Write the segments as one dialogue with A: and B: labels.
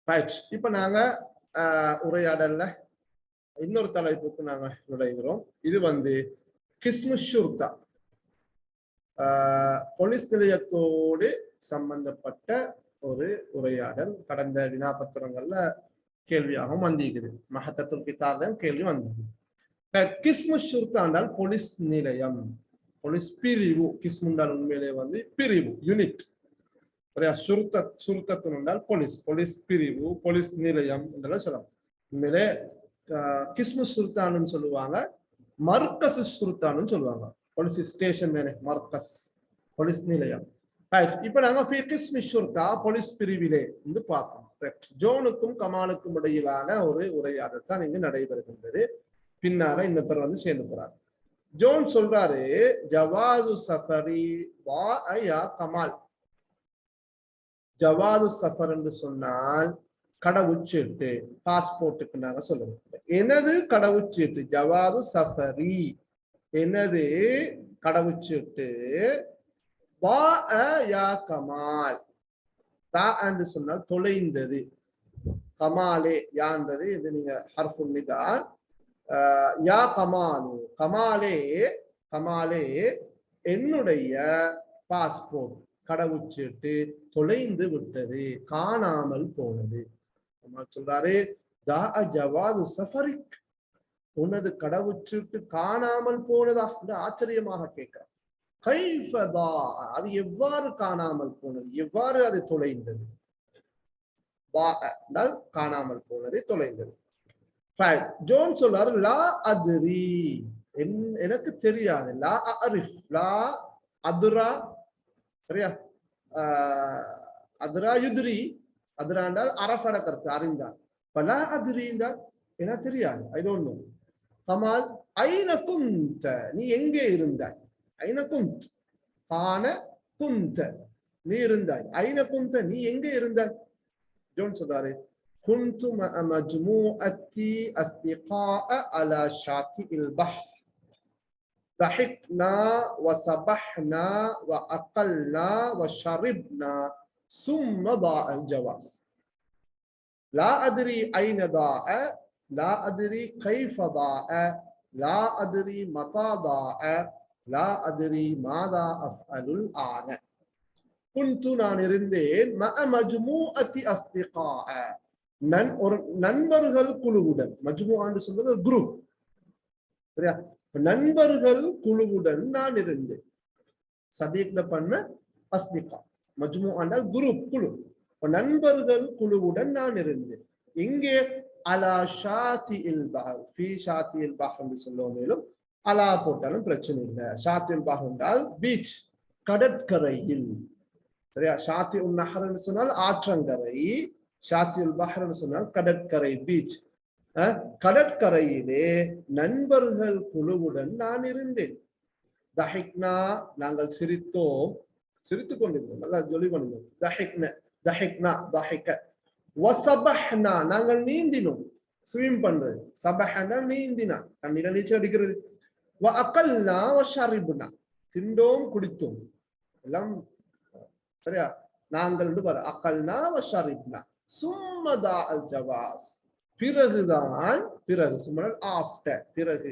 A: Right. இப்ப நாங்க உரையாடல்ல இன்னொரு தலைப்புக்கு நாங்க நுழைகிறோம். இது கிஸ்மு ஷுர்தா, போலீஸ் நிலையத்தோடு சம்பந்தப்பட்ட ஒரு உரையாடல். கடந்த வினாபத்திரங்கள்ல கேள்வியாகவும் வந்திருக்குது. மஹத்தத்துல் கிதாப்ல கேள்வி வந்தது. கிஸ்மு ஷுர்தா என்றால் போலீஸ் நிலையம், போலீஸ் பிரிவு. கிஸ்முண்டால் உண்மையிலே பிரிவு, யூனிட். சுருத்தத்து என்றால் போலீஸ், போலீஸ் பிரிவு, போலீஸ் நிலையம் என்றெல்லாம் சொல்லலாம். உண்மையிலே கிஸ்மு சுல்தான்னு சொல்லுவாங்க, மர்கஸ் சுல்தான்னு சொல்லுவாங்க. போலீஸ் ஸ்டேஷன் தானே மர்கஸ், போலீஸ் நிலையம். இப்ப நாங்க கிஸ்மு சுல்தா போலீஸ் பிரிவிலே என்று பார்ப்போம். ஜோனுக்கும் கமாலுக்கும் இடையிலான ஒரு உரையாடல் தான் இங்கு நடைபெறுகின்றது. பின்னால இன்னொருத்தர் சேர்ந்து போறாரு. ஜோன் சொல்றாரு, ஜவாது சஃபரி வா யா கமால். ஜவாது சஃபர் என்று சொன்னால் கடவுச்சீட்டு, பாஸ்போர்ட்டுக்கு நாங்க சொல்லுவோம். எனது கடவுச்சீட்டு ஜவாது சஃபரி, எனது கடவுச்சீட்டு. வா யா கமால், தா என்று சொன்னால் தொலைந்தது, கமாலே யான்றது இது நீங்க ஹர்ஃபுல் நிதா. யா கமாலு, கமாலே, கமாலே என்னுடைய பாஸ்போர்ட் கடவுச்சீட்டு தொலைந்து விட்டது, காணாமல் போனது. சொல்றாரு, ஜவாது சஃபரிக், உனது கடவுச்சீட்டு காணாமல் போனதா என்று ஆச்சரியமாக கேட்கிறார். கைஃபதா, அது எவ்வாறு காணாமல் போனது, எவ்வாறு அது தொலைந்தது? காணாமல் போனது, தொலைந்தது. ஜோன் சொல்றாரு, லா அத்ரி, எனக்கு தெரியாது. லா அரிஃப், லா அதுரா, சரியா? அதுரா யுத்ரி, அதுரா என்றால் அரஃபட கருத்து, அறிந்தார். பலா அத்ரி என்றால் எனக்கு தெரியாது, ஐ டோன்ட் நோ. கமால், ஐன குந்த, நீ எங்கே இருந்தாய்? ஐன குந்த், கான குந்த, நீ இருந்தாய். ஐன குந்த, நீ எங்கே இருந்தாய்? ஜோன் சொல்றாரு, كنت مع مجموعة أصدقاء على شاطئ البحر ضحكنا وسبحنا وأكلنا وشربنا ثم ضاع الجواز. لا أدري أين ضاع، لا أدري كيف ضاع، لا أدري متى ضاع، لا أدري ماذا أفعل الآن. كنت நான் இருந்தேன் مع مجموعة أصدقاء, ஒரு நண்பர்கள் குழுவுடன். மஜ்முஆன்னு சொல்றது ஒரு குரூப், சரியா? நண்பர்கள் குழுவுடன் நான் இருந்தேன். சதீக்ல பண்ண அஸ்திகா, மஜ்முஆன்னா குரூப், குழு. நண்பர்கள் குழுவுடன் நான் இருந்தேன். இங்கே அலா ஷாத்திஇல் பஹர், ஃபீ ஷாத்திஇல் பஹர் என்று சொல்லுவோம். மேலும் அலா போட்டாலும் பிரச்சனை இல்லை. ஷாத்திஇல் பஹர் என்றால் பீச், கடற்கரையில், சரியா? ஷாத்திஉன் நஹர்னு சொன்னால் ஆற்றங்கரை, ஷாத்தியுல் பஹ்ர்னு சொன்னால் கடற்கரை, பீச். கடற்கரையிலே நண்பர்கள் குழுவுடன் நான் இருந்தேன். தஹிக்னா, நாங்கள் சிரித்தோம், சிரித்துக் கொண்டிருந்தோம், நல்லா ஜொலி பண்ணினோம். தஹிக்னா, தஹிக்னா, தஹிக. வஸபஹ்னா, நாங்கள் நீந்தினோம், ஸ்விம் பண்றது. சபஹனா நீந்தினா, தண்ணீர நீச்சல் அடிக்கிறது. வஅகல்னா வஷரிப்னா, திண்டோம் குடித்தோம், எல்லாம் சரியா? நாங்கள் அகல்னா வஷரிப்னா. சும்மதா அல் ஜவாஸ், பிறகுதான், பிறகு சும்மல் ஆஃப்டர், பிறகு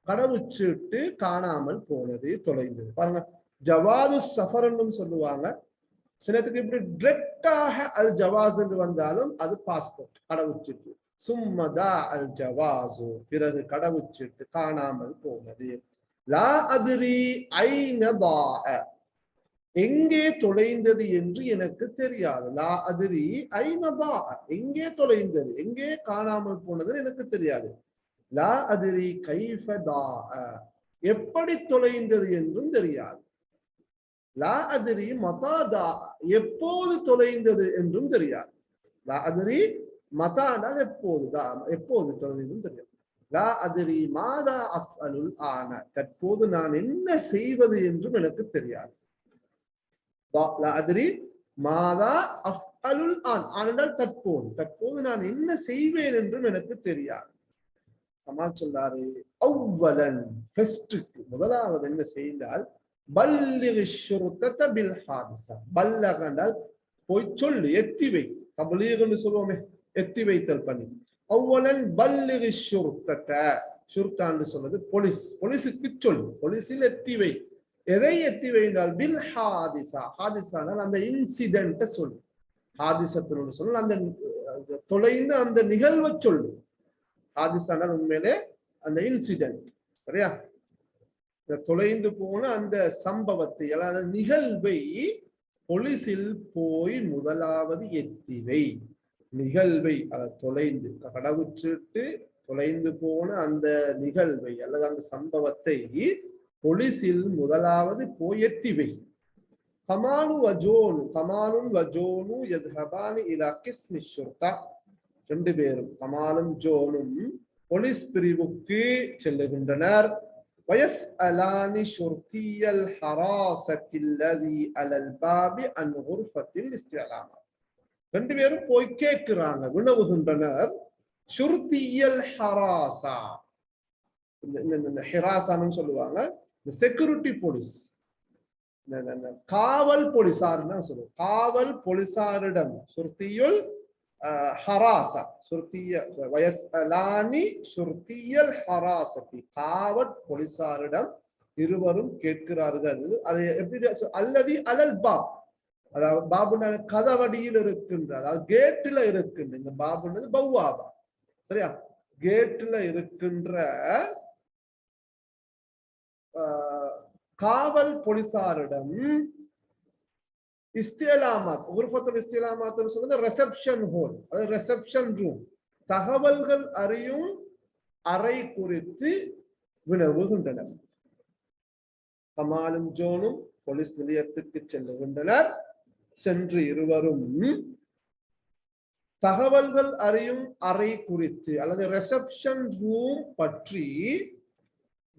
A: கடவுச்சீட்டு காணாமல் போனது, தொலைந்தது. பாருங்க, ஜவாது சஃபர் என்றும் சொல்லுவாங்க. சிலத்துக்கு இப்படி டிரெக்டாக அல் ஜவாஸ் என்று வந்தாலும் அது பாஸ்போர்ட், கடவுச்சீட்டு. சும்மதா அல் ஜவாசு, பிறகு கடவுச்சீட்டு காணாமல் போனது. லா அத்ரி ஐன தாஅ, எங்கே தொலைந்தது என்று எனக்கு தெரியாது. லா அதிரி ஐன தாஅ, எங்கே தொலைந்தது, எங்கே காணாமல் போனது எனக்கு தெரியாது. லா அதிரி கைஃப தாஅ, எப்படி தொலைந்தது என்றும் தெரியாது. லா அதிரி மதா தாஅ, எப்போது தொலைந்தது என்றும் தெரியாது. லா அதிரி மதானால் எப்போது, எப்போது தொலைந்ததும் தெரியாது. லா அதிரி மாதா அஃஅலுல் ஆன, தற்போது நான் என்ன செய்வது என்றும் எனக்கு தெரியாது. மாதா அஃஅலுல் ஆன், ஆனால் தற்போது, தற்போது நான் என்ன செய்வேன் என்றும் எனக்கு தெரியாது. கமால் சொல்றாரு, அவ்வலன், ஃபர்ஸ்ட்க்கு முதலாவது என்ன செய்தால், பல்லிக் ஷுர்தத பில் ஹாதிஸா. பல்லக என்றால் போய் சொல்லு, எத்தி வை, தப்லீக்னு சொல்லுவோமே, எத்தி வைத்தல் பணி. அவ்வளன் பல்லிகி ஷுர்தத, ஷுர்தான்னு சொன்னது போலீஸ், போலீஸுக்கு சொல், போலீஸில் எத்தி வை. எதை எத்தி வைந்தால் பில் ஹாதிசா, ஹாதிசானால் அந்த இன்சிடென்ட்டை சொல்லு, ஹாதிசத்தினு சொல்லு, அந்த தொலைந்த அந்த நிகழ்வை சொல்லு. ஹாதிசானால் உண்மையிலே அந்த இன்சிடென்ட், சரியா, தொலைந்து போன அந்த சம்பவத்தை அதாவது நிகழ்வை போலீஸில் போய் முதலாவது எத்திவை. நிகழ்வை அதை தொலைந்து கடவுச்சிட்டு தொலைந்து போன அந்த நிகழ்வை அல்லது அந்த சம்பவத்தை போலீஸில் முதலாவது போய் எத்திவை. கமானு வஜோனு, கமானுன் வஜோனு யஸ்ஹபானி இலா கிஸ்மி ஷுர்தா, ரெண்டு பேரும் கமாலும் ஜோனும் போலீஸ் பிரிவுக்கு செல்லுகின்றனர். ويسألان شرطي الحراسة الذي على الباب عن غرفة الاستعلامات. ரெண்டு பேரும் போய் கேட்கிறாங்க, வினவுகின்றனர். ஷுர்தியல் ஹராசா, இந்த ஹிராசான்னு சொல்லுவாங்க, இந்த செக்யூரிட்டி போலீஸ், காவல் போலீசார்னு சொல்லுவோம். காவல் போலீசாரிடம் ஷுர்தியுல் ஹராசா, ஷுர்திய வயஸ்அலானி ஷுர்தியல் ஹராசதி, காவல் போலீசாரிடம் இருவரும் கேட்கிறார்கள். அது எப்படி? அல்லதி அலல் பாப், அதாவது பாபுனால கதவடியில் இருக்கின்ற, அதாவது கேட்ல இருக்கின்ற, இந்த பாபுன்றது பவ்வாபா, சரியா, கேட்ல இருக்கின்ற காவல் போலீசாரிடம் இஸ்திலாமாத், குர்ஃபத்துல் இஸ்திலாமாத் சொல்றது ரிசப்ஷன் ஹால், அது ரிசப்ஷன் ரூம், தகவல்கள் அறியும் அறை குறித்து வினவுகின்றனர். கமாலும் ஜோனும் போலீஸ் நிலையத்துக்கு செல்லுகின்றனர். சென்று இருவரும் தகவல்கள் அறியும் அறை குறித்து அல்லது ரிசப்ஷன் ரூம் பற்றி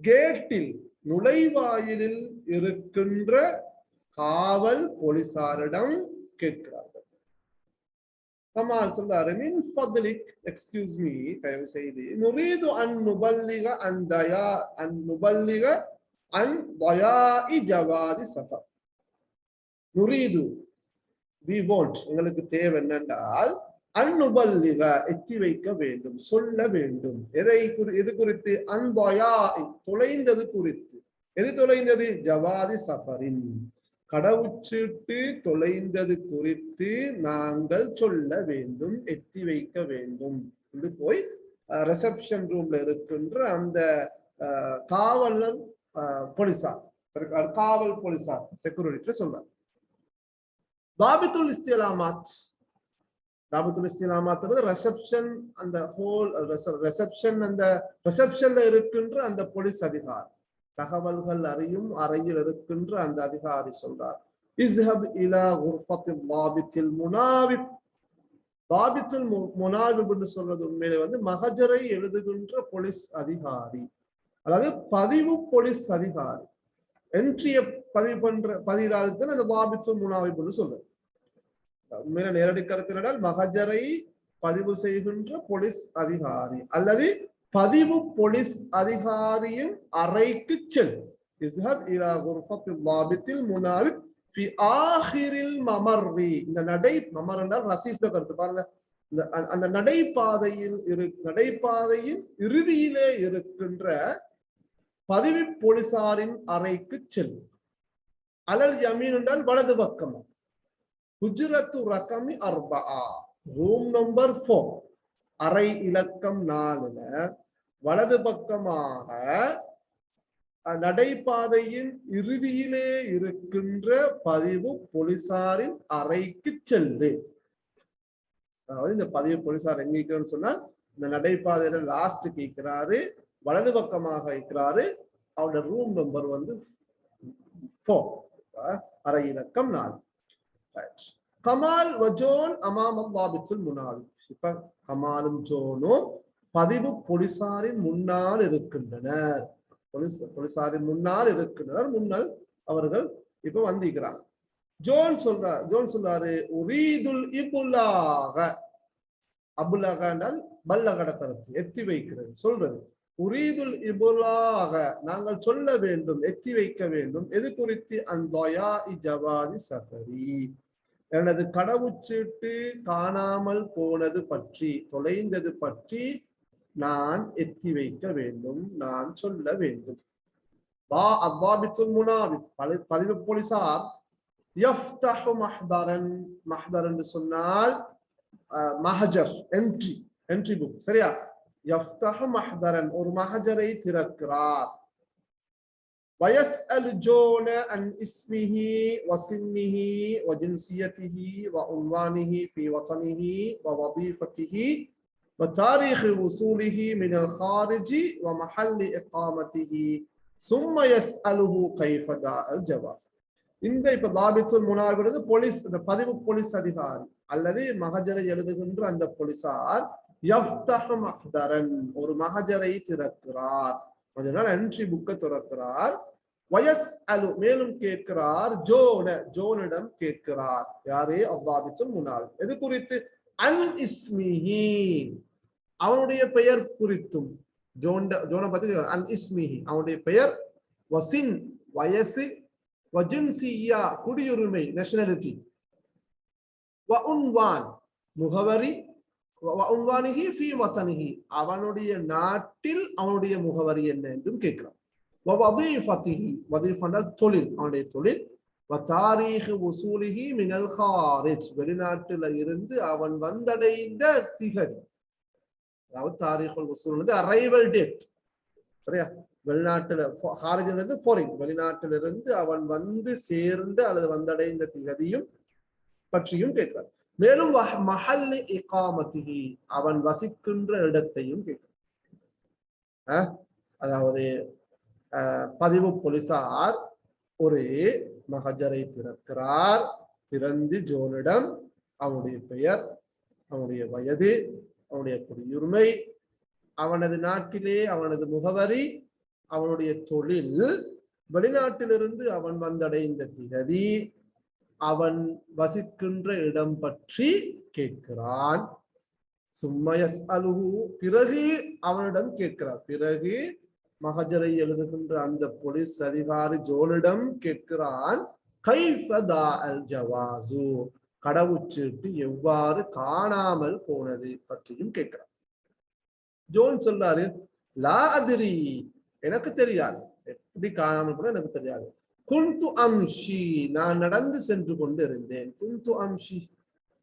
A: கேட்டில் நுழைவாயிலில் இருக்கின்ற காவல் போலீசாரிடம் கேட்கிறார்கள். கமால் சொல்றாரு, மின் ஃபத்லிக், எக்ஸ்கியூஸ் மீ, தயவு செய்து, நுரீது அன் நுபல்லிக அன் தயா அன் நுபல்லிக அன் தயாஇ ஜவாதி சஃபர். நுரீது, we want, எங்களுக்கு தேவை என்னென்றால் அன்னுபல்லிக, எத்தி வைக்க வேண்டும், சொல்ல வேண்டும். எது குறித்து? அன்பயா, தொலைந்தது குறித்து. எது தொலைந்தது? ஜவாதி சஃபரின், கடவுச்சீட்டு தொலைந்தது குறித்து நாங்கள் சொல்ல வேண்டும், எத்தி வைக்க வேண்டும் என்று போய் ரிசப்ஷன் ரூம்ல இருக்கின்ற அந்த காவலர் போலீசார், காவல் போலீசார் செக்யூரிட்டி சொல்றார். தாபித்துல் இஸ்திலாமாத், தாபித்துல் இஸ்திலாமாத் ரிசப்ஷன், அந்த ஹோல் ரிசப்ஷன், அந்த ரிசப்ஷன்ல இருக்கின்ற அந்த போலீஸ் அதிகாரி, தகவல்கள் அறியும் அறையில் இருக்கின்ற அந்த அதிகாரி சொல்றார், இஸ்ஹப் இலா குர்ஃபத்தில் தாபித்தில் முனாவிப். தாபித்துல் முனாவிப் என்று சொல்றது உண்மையிலே மகஜரை எழுதுகின்ற போலீஸ் அதிகாரி, அதாவது பதிவு போலீஸ் அதிகாரி, என்ட்ரிய பதிவு பண்ற பதிவாளர்கள் அந்த தாபித்துல் முனாவிப் என்று சொல்றது. உண்மையில நேரடி கருத்தினால் மகஜரை பதிவு செய்கின்ற போலீஸ் அதிகாரி அல்லது பதிவு போலீஸ் அதிகாரியின் அறைக்கு செல். இஸ்ஹப் இலா குர்ஃபத்தில் தாபித்தில் முனாவிப் ஃபி ஆஹிரில் மமர்ரி. இந்த நடை, மமர் என்றால் ரசீஃப்ல கருத்து பாருங்க, அந்த நடைபாதையில் நடைபாதையின் இறுதியிலே இருக்கின்ற பதிவு போலீசாரின் அறைக்கு செல். அலல் யமீன் என்றால் வலது பக்கம். ஹுஜ்ரத்து ரகமி அர்பா, ரூம் நம்பர் 4, அறை இலக்கம் 4ல வலது பக்கமாக நடைபாதையின் இறுதியிலே இருக்கின்ற பதிவு போலீசாரின் அறைக்கு செல்லு. அதாவது இந்த பதிவு போலீசார் எங்க இருக்கிறன்னு சொன்னால் இந்த நடைபாதையில லாஸ்ட் கேட்கிறாரு, வலது பக்கமாக இருக்கிறாரு, அவரோட ரூம் நம்பர் 4, அறை இலக்கம் 4. கமால் வஜோன் அமாமத் தாபித்துல் முனாவிப். இப்ப கமாலும் ஜோனும் பதிவு போலீசாரின் முன்னால் இருக்கின்றனர், போலீசாரின் முன்னால் இருக்கின்றனர், முன்னால் அவர்கள் இப்ப வந்திருக்கிறாங்க. ஜோன் சொல்றாரு, உரீதுல் இபுலாக, அபுலக என்றால் பல்லகட கருத்து, எத்தி வைக்கிறது சொல்றது. உரீதுல் இபுலாக, நாங்கள் சொல்ல வேண்டும், எத்தி வைக்க வேண்டும். எது குறித்து? அந்தயா ஜவாதி சஃபரி, எனது கடவுச்சீட்டு காணாமல் போனது பற்றி, தொலைந்தது பற்றி நான் எத்தி வைக்க வேண்டும், நான் சொல்ல வேண்டும். பதிவு போலீசார் யஃப்தஹு மஹ்தரன், மஹ்தர் என்று சொன்னால் மஹஜர், என்ட்ரி புக், சரியா? யஃப்தஹு மஹ்தரன், ஒரு மஹஜரை திறக்கிறார். ويسأل جون عن اسمه وسنه وجنسيته وعنوانه في وطنه ووظيفته وتاريخ وصوله من الخارج ومحل إقامته ثم يسأله كيف داء الجواز. இந்த இப்ப தாபித்துல் முனாவிறது போலீஸ், இந்த பதிவு போலீஸ் அதிகாரி அல்லது மஹஜரை எழுதுகின்ற அந்த போலீசார் யஃப்தஹு மஹ்தரன், ஒரு மஹஜரை திறக்கிறார், அதனால என்ட்ரி புக்கை திறக்கிறார். வயஸ்அலு, மேலும் கேட்கிறார், ஜோனிடம் கேட்கிறார். யாரே? அத்தாபித்துல் முனாவி. எது குறித்து? அன் இஸ்மிஹி, அவனுடைய பெயர் குறித்தும். ஜோனை பத்தி அன் இஸ்மிஹி, அவனுடைய பெயர், வசின் வயசு, வஜின்சியா குடியுரிமை நேஷனாலிட்டி, வஉன்வான் முகவரி, வஉன்வானிஹி ஃபீ வதனிஹி அவனுடைய நாட்டில் அவனுடைய முகவரி என்ன என்றும் கேட்கிறான். வவதீஃபதிஹி, வதீஃபா தொழில், அவனுடைய தொழில். வதாரீஹ் வசூலிஹி மினல் காரிஜ், வெளிநாட்டில இருந்து அவன் வந்தடைந்த திகதி, அதாவது தாரீஹுல் வசூல் அரைவல் டேட், சரியா? வெளிநாட்டுல ஹாரிஜிலிருந்து ஃபாரின், வெளிநாட்டிலிருந்து அவன் வந்து சேர்ந்த அல்லது வந்தடைந்த திகதியும் பற்றியும் கேட்கிறார். மேலும் மஹல்லி இகாமத்திஹி, அவன் வசிக்கின்ற இடத்தையும் கேட்கிறார். அதாவது பதிவு போலீசார் ஒரு மஹஜரை திறக்கிறார். திறந்து ஜோனிடம் அவனுடைய பெயர், அவனுடைய வயது, அவனுடைய குடியுரிமை, அவனது நாட்டிலே அவனது முகவரி, அவனுடைய தொழில், வெளிநாட்டிலிருந்து அவன் வந்தடைந்த திகதி, அவன் வசிக்கின்ற இடம் பற்றி கேட்கிறான். சும்மயஸ் அலுஹு, பிறகு அவனிடம் கேட்கிறார். பிறகு மஹஜரை எழுதுகின்ற அந்த போலீஸ் அதிகாரி ஜோனிடம் கேட்கிறான், கைஃப தாஅல் ஜவாசு, கடவுச்சீட்டு எவ்வாறு காணாமல் போனது பற்றியும் கேட்கிறான். ஜோன் சொல்றாரு, லா அதிரி, எனக்கு தெரியாது, எப்படி காணாமல் போன எனக்கு தெரியாது. குந்து அம்ஷி, நான் நடந்து சென்று கொண்டு இருந்தேன். குந்து அம்ஷி,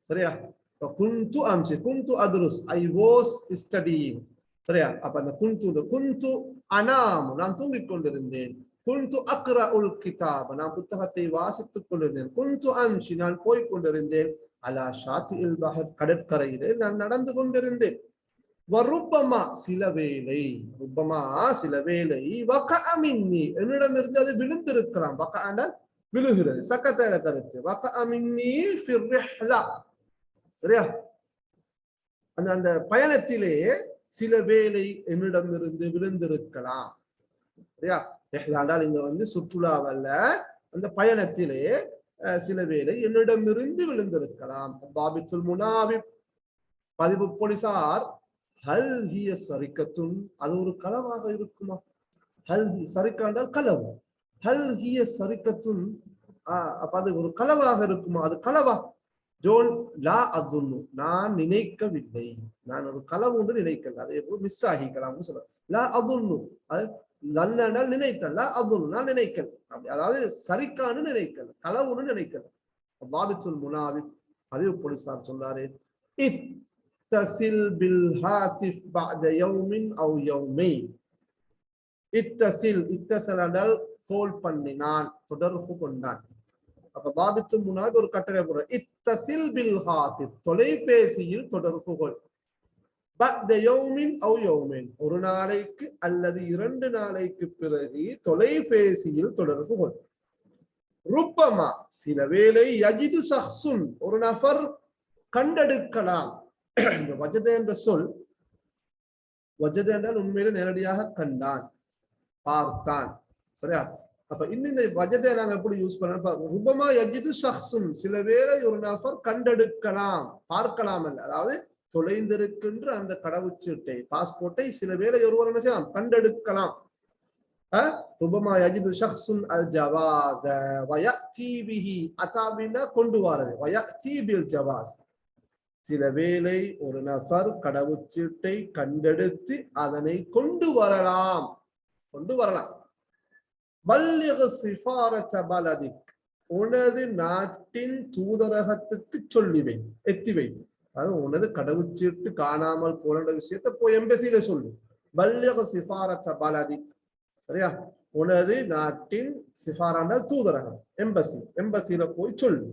A: சரியா? குந்து அம்ஷி, குந்து அதுருஸ், ஐ வாஸ் ஸ்டடியிங், சரியா? அப்ப அந்த குந்து அனாம், நான் தூங்கிக் கொண்டிருந்தேன். குந்து அக்ரா உல் கிதாப், நான் புத்தகத்தை வாசித்துக் கொண்டிருந்தேன். குந்து அம்ஷி, நான் போய்க் கொண்டிருந்தேன். அலா ஷாத்தி இல் பஹர், கடற்கரையிலே நான் நடந்து கொண்டிருந்தேன். வருப்பமா, சில வேளை, ருப்பமா சில வேளை, வகஅ மின்னி, என்னிடமிருந்து அது விழுந்திருக்கலாம். வகஅ விழுகிறது, சக்கத்த கருத்து. வகஅ மின்னி ஃபிர் ரிஹ்லா, சரியா? அந்த பயணத்திலே சில வேளை என்னிடமிருந்து விழுந்திருக்கலாம், சரியா? ரிஹ்லாண்டால் இங்க வந்து சுற்றுலாவல்ல, அந்த பயணத்திலே சில வேளை என்னிடமிருந்து விழுந்திருக்கலாம். தாபித்துல் முனாவி, பதிவு போலீசார், ஹல் ஹிய சரிக்கத்துன், அது ஒரு களவாக இருக்குமா? ஹல் சரிக்கா என்றால் களவு. ஹல் ஹிய சரிக்கத்துன், அப்ப அது ஒரு களவாக இருக்குமா? அது களவா? ஜோன், லா அதுன்னு, நான் நினைக்கவில்லை, நான் ஒரு களவு ஒன்று நினைக்கல, அதே போல் மிஸ் ஆகிக்கலாம் சொல்ல. லா அதுன்னு, அது நல்ல நினைத்தல், லா அதுன்னு, நான் நினைக்கல, அதாவது சரிக்கான்னு நினைக்கல, களவுன்னு நினைக்கல. தாபித்துல் முனாவி, பதிவு போலீசார் சொல்றாரு, இத்தசில் பில் ஹாத்திஃப் பஅத யௌமின் அவ் யௌமைன். இத்தசில், இத்தசல் என்றால் கோல் பண்ணினான், தொடர்பு கொண்டான். அப்ப தாபித்துல் முனாவி ஒரு கட்டளை போடுற, இத்தசில் பில் ஹாத்திஃப், தொலைபேசியில் தொடர்பு கொள். பஅத யௌமின் அவ் யௌமைன், ஒரு நாளைக்கு அல்லது 2 நாளைக்கு பிறகு தொலைபேசியில் தொடர்பு கொள். ருப்பமா, சில வேளை, யஜிது ஷஹ்சுன், ஒரு நபர் கண்டெடுக்கலாம். இந்த வஜத என்ற சொல், வஜத என்றால் உண்மையில நேரடியாக கண்டான், பார்த்தான், சரியா? அப்ப இந்த வஜதை நாங்க எப்படி யூஸ் பண்ணோம்? ருபமா யஜிது ஷஹ்சுன், சில வேளை ஒரு நபர் கண்டெடுக்கலாம், பார்க்கலாம் அல்ல, அதாவது தொலைந்திருக்கின்ற அந்த கடவுச்சீட்டை, பாஸ்போர்ட்டை சில வேளை ஒருவர் என்ன செய்யலாம்? கண்டெடுக்கலாம். ربما يجد شخص الجواز ويأتي به أتابنا கொண்டு வரது ويأتي بالجواز சில வேளை ஒரு நபர் கடவுச்சீட்டை கண்டெடுத்து அதனை கொண்டு வரலாம் பல்லிக சிஃபாரத பலதிக் உனது நாட்டின் தூதரகத்துக்கு சொல்லிவை எத்திவை அது உனது கடவுச்சீட்டு காணாமல் போற விஷயத்தை போய் எம்பசியில சொல்லு பல்லிக சிஃபாரத பலதிக் சரியா உனது நாட்டின் சிஃபாரானால் தூதரகம் எம்பசியில போய் சொல்லு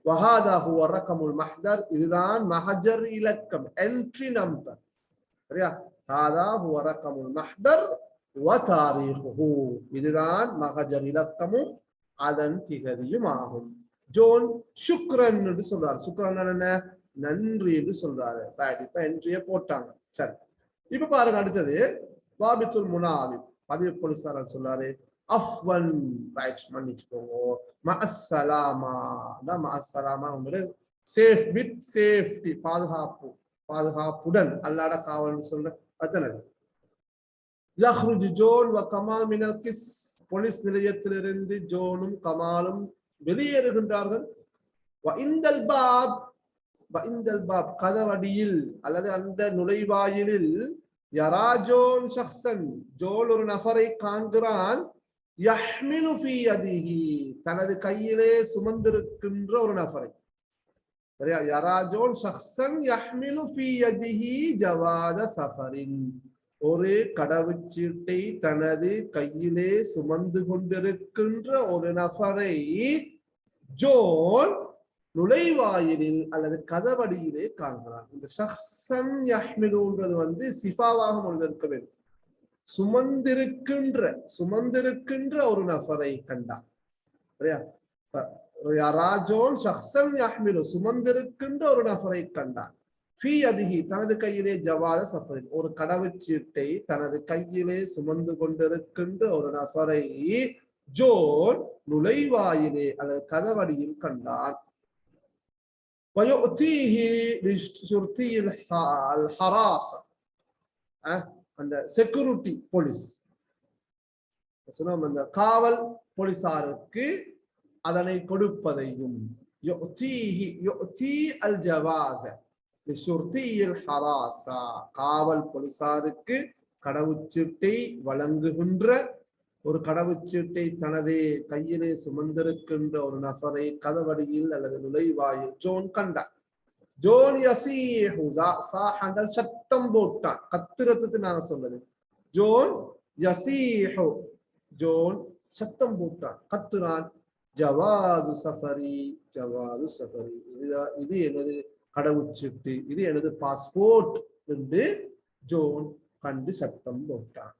A: وهذا هو الرقم المحضر இதுதான் மஹஜர் இலக்கம் என்ட்ரி நம்பர் சரியா هذا هو رقم المحضر وتاريخه இதுதான் மஹஜர் இலக்கமும் அதன் திகதியும் ஆகும் ஜோன் சுக்ரன் என்று சொல்றாரு சுக்ரன் என்ன நன்றி என்று சொல்றாரு இப்ப என்ட்ரியை போட்டாங்க சரி இப்ப பாருங்க அடுத்தது வாபித்துல் முனாவி பதிவு போலீஸ்காரர் சொல்றாரு அஃவன் ரைட் மன்னிச்சுக்கோங்க மஅஸ்ஸலாமா மஅஸ்ஸலாமா சேஃப் வித் சேஃப்டி பாதுகாப்புடன் அல்லாஹ்ட காவல்னு சொல்ற அத்தனை யஹ்ருஜு ஜோன் வ கமால் மினல் கிஸ் போலீஸ் நிலையத்திலிருந்து ஜோனும் கமாலும் வெளியேறுகின்றார்கள் வ இந்தல் பாப் கதவடியில் அல்லது அந்த நுழைவாயிலில் யரா ஜோன் ஷக்ஸன் ஜோன் ஒரு நபரை காண்கிறான் யஹ்மிலு ஃபீ யதிஹி தனது கையிலே சுமந்திருக்கின்ற ஒரு நபரை சரியா யரா ஜோன் ஷக்ஸன் யஹ்மிலு ஃபீ யதிஹி ஜவாத சஃபரின் ஒரு கடவுச்சீட்டை தனது கையிலே சுமந்து கொண்டிருக்கின்ற ஒரு நபரை ஜோன் நுழைவாயிலில் அல்லது கதவடியிலே காண்கிறான் இந்த ஷக்ஸன் யஹ்மிலுன்றது சிஃபாவாக மொழிபெயர்க்க வேண்டும் சுமந்திருக்கின்ற ஒரு நபரை கண்டான் சரியா ராஜோன் ஷக்ஸன் யஹ்மிலு சுமந்திருக்கின்ற ஒரு நபரை கண்டான் ஃபீ அதிஹி தனது கையிலே ஜவாத சஃபரின் ஒரு கடவுச்சீட்டை தனது கையிலே சுமந்து கொண்டிருக்கின்ற ஒரு நபரை ஜோன் நுழைவாயிலே அல்லது கதவடியில் கண்டான் ويؤتيه لشرطي الحراسة அந்த செக்யூரிட்டி போலீஸ் அந்த காவல் போலீசாருக்கு அதனை கொடுப்பதையும் يؤتي الجواز لشرطي الحراسة காவல் போலீசாருக்கு கடவுச்சீட்டை வழங்குகின்ற ஒரு கடவுச்சீட்டை தனது கையிலே சுமந்திருக்கின்ற ஒரு நபரை கதவடியில் அல்லது நுழைவாயில் ஜோன் கண்டான் ஜோன் யசீஹு சாஹண்டல் சத்தம் போட்டான் கத்துறதுக்கு நாங்க சொன்னது ஜோன் யசீஹு ஜோன் சத்தம் போட்டான் கத்துறான் ஜவாது சஃபரி இது எனது கடவுச்சீட்டு இது எனது பாஸ்போர்ட் என்று ஜோன் கண்டு சத்தம் போட்டான்